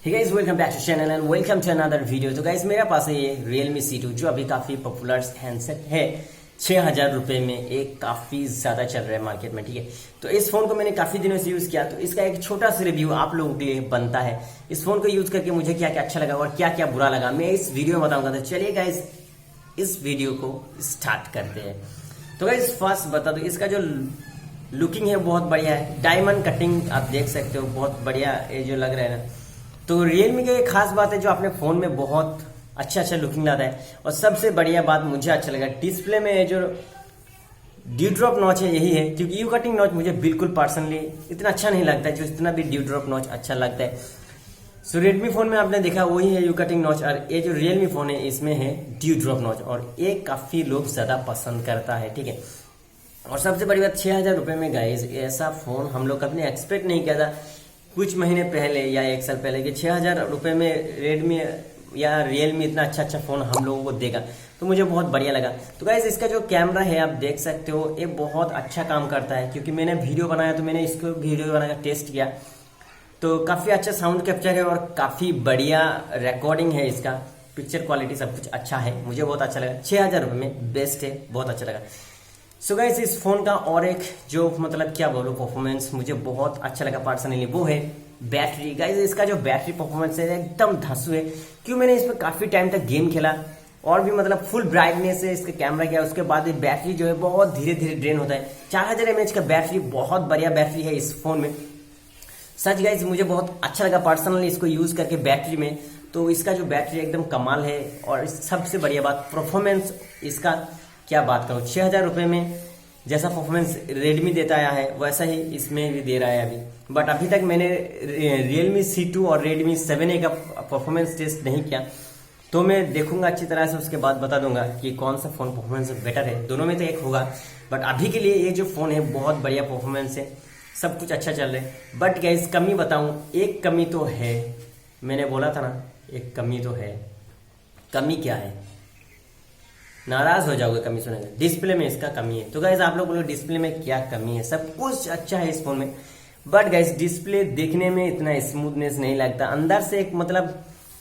Hey guys, welcome back to channel and welcome to another video। तो guys मेरे पास है ये Realme C2 जो अभी काफी पॉपुलर हैंडसेट है। 6,000 रुपए में एक काफी ज्यादा चल रहा है मार्केट में, ठीक है। तो इस फोन को मैंने काफी दिनों से यूज किया, तो इसका एक छोटा सा रिव्यू आप लोगों के लिए बनता है। इस फोन को यूज करके मुझे क्या क्या अच्छा लगा और क्या क्या बुरा लगा मैं इस वीडियो में बताऊंगा। तो चलिए गाइज इस वीडियो को स्टार्ट करते हैं। तो गाइज फर्स्ट बता दो, इसका जो लुकिंग है बहुत बढ़िया है। डायमंड कटिंग आप देख सकते हो, बहुत बढ़िया ये जो लग रहा है ना। तो रियलमी का एक खास बात है जो अपने फोन में बहुत अच्छा लुकिंग लाता है। और सबसे बढ़िया बात मुझे अच्छा लगा डिस्प्ले में जो ड्यू ड्रॉप नॉच है, यही है। क्योंकि यू कटिंग नॉच मुझे बिल्कुल पर्सनली इतना अच्छा नहीं लगता है, जो इतना भी ड्यू ड्रॉप नॉच अच्छा लगता है। सो रेडमी फोन में आपने देखा वही है यू कटिंग नॉच, और ये जो रियलमी फोन है इसमें है ड्यू ड्रॉप नॉच, और ये काफी लोग ज्यादा पसंद करता है, ठीक है। और सबसे बड़ी बात 6,000 रुपए में गाइज ऐसा फोन हम लोग कभी एक्सपेक्ट नहीं किया था कुछ महीने पहले या एक साल पहले कि 6,000 रुपए में रेडमी या रियलमी इतना अच्छा फोन हम लोगों को देगा। तो मुझे बहुत बढ़िया लगा। तो गाइज इसका जो कैमरा है आप देख सकते हो, ये बहुत अच्छा काम करता है। क्योंकि मैंने वीडियो बनाया तो मैंने इसको वीडियो बनाकर टेस्ट किया, तो काफी अच्छा साउंड कैप्चर है और काफी बढ़िया रिकॉर्डिंग है। इसका पिक्चर क्वालिटी सब कुछ अच्छा है, मुझे बहुत अच्छा लगा। 6,000 रुपए में बेस्ट है, बहुत अच्छा लगा। सो गाइस इस फोन का और एक जो मतलब क्या बोलो परफॉर्मेंस मुझे बहुत अच्छा लगा पर्सनली, वो है बैटरी। गाइस इसका जो बैटरी परफॉर्मेंस है एकदम धंसू है। क्यों मैंने इसमें काफी टाइम तक गेम खेला और भी मतलब फुल ब्राइटनेस से इसका कैमरा किया, उसके बाद बैटरी जो है बहुत धीरे धीरे ड्रेन होता है। 4000 mAh का बैटरी, बहुत बढ़िया बैटरी है इस फोन में। सच गाइस मुझे बहुत अच्छा लगा पर्सनली इसको यूज करके बैटरी में। तो इसका जो बैटरी एकदम कमाल है। और सबसे बढ़िया बात परफॉर्मेंस इसका क्या बात करूं, 6,000 रुपए में जैसा परफॉर्मेंस रेडमी देता आया है वैसा ही इसमें भी दे रहा है अभी। बट अभी तक मैंने Realme C2 और Redmi 7A का परफॉर्मेंस टेस्ट नहीं किया, तो मैं देखूंगा अच्छी तरह से, उसके बाद बता दूंगा कि कौन सा फोन परफॉर्मेंस बेटर है। दोनों में तो एक होगा, बट अभी के लिए ये जो फोन है बहुत बढ़िया परफॉर्मेंस है, सब कुछ अच्छा चल रहा है। बट गाइस कमी बताऊं, एक कमी तो है, मैंने बोला था ना एक कमी तो है। कमी क्या है, नाराज हो जाओगे कमी सुनेंगे। डिस्प्ले में इसका कमी है। तो गाइज आप लोग बोलो डिस्प्ले में क्या कमी है, सब कुछ अच्छा है इस फोन में, बट गाइज डिस्प्ले देखने में इतना स्मूथनेस नहीं लगता। अंदर से एक मतलब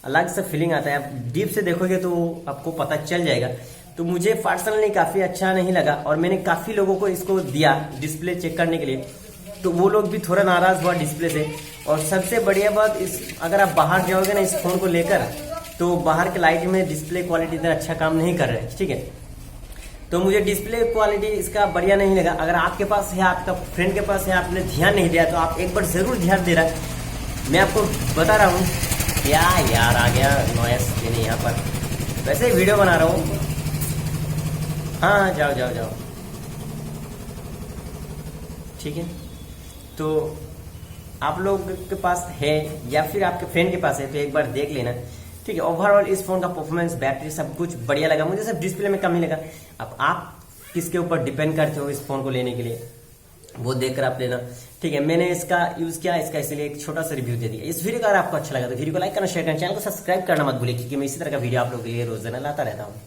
अलग सा फीलिंग आता है, आप डीप से देखोगे तो आपको पता चल जाएगा। तो मुझे पर्सनली काफी अच्छा नहीं लगा, और मैंने काफी लोगों को इसको दिया डिस्प्ले चेक करने के लिए, तो वो लोग भी थोड़ा नाराज हुआ डिस्प्ले से। और सबसे बढ़िया बात अगर आप बाहर जाओगे ना इस फोन को लेकर, तो बाहर के लाइट में डिस्प्ले क्वालिटी इतना अच्छा काम नहीं कर रहा है, ठीक है। तो मुझे डिस्प्ले क्वालिटी इसका बढ़िया नहीं लगा। अगर आपके पास है, आपका फ्रेंड के पास है, आपने ध्यान नहीं दिया तो आप एक बार जरूर ध्यान दे रहा। मैं आपको बता रहा हूँ क्या यार आ गया नॉइस देने यहाँ पर, वैसे ही वीडियो बना रहा हूँ। हाँ जाओ जाओ जाओ, ठीक है। तो आप लोग के पास है या फिर आपके फ्रेंड के पास है तो एक बार देख लेना, ठीक है। ओवरऑल इस फोन का परफॉर्मेंस, बैटरी सब कुछ बढ़िया लगा मुझे, सब डिस्प्ले में कमी लगा। अब आप किसके ऊपर डिपेंड करते हो इस फोन को लेने के लिए, वो देखकर आप लेना, ठीक है। मैंने इसका यूज किया, इसका इसलिए एक छोटा सा रिव्यू दे दिया। इस वीडियो का अगर आपको अच्छा लगा तो वीडियो को लाइक करना, शेयर करना, चैनल को सब्सक्राइब करना मत भूलिए, क्योंकि मैं इसी तरह का वीडियो आप लोगों के लिए रोजाना लाता रहता हूँ।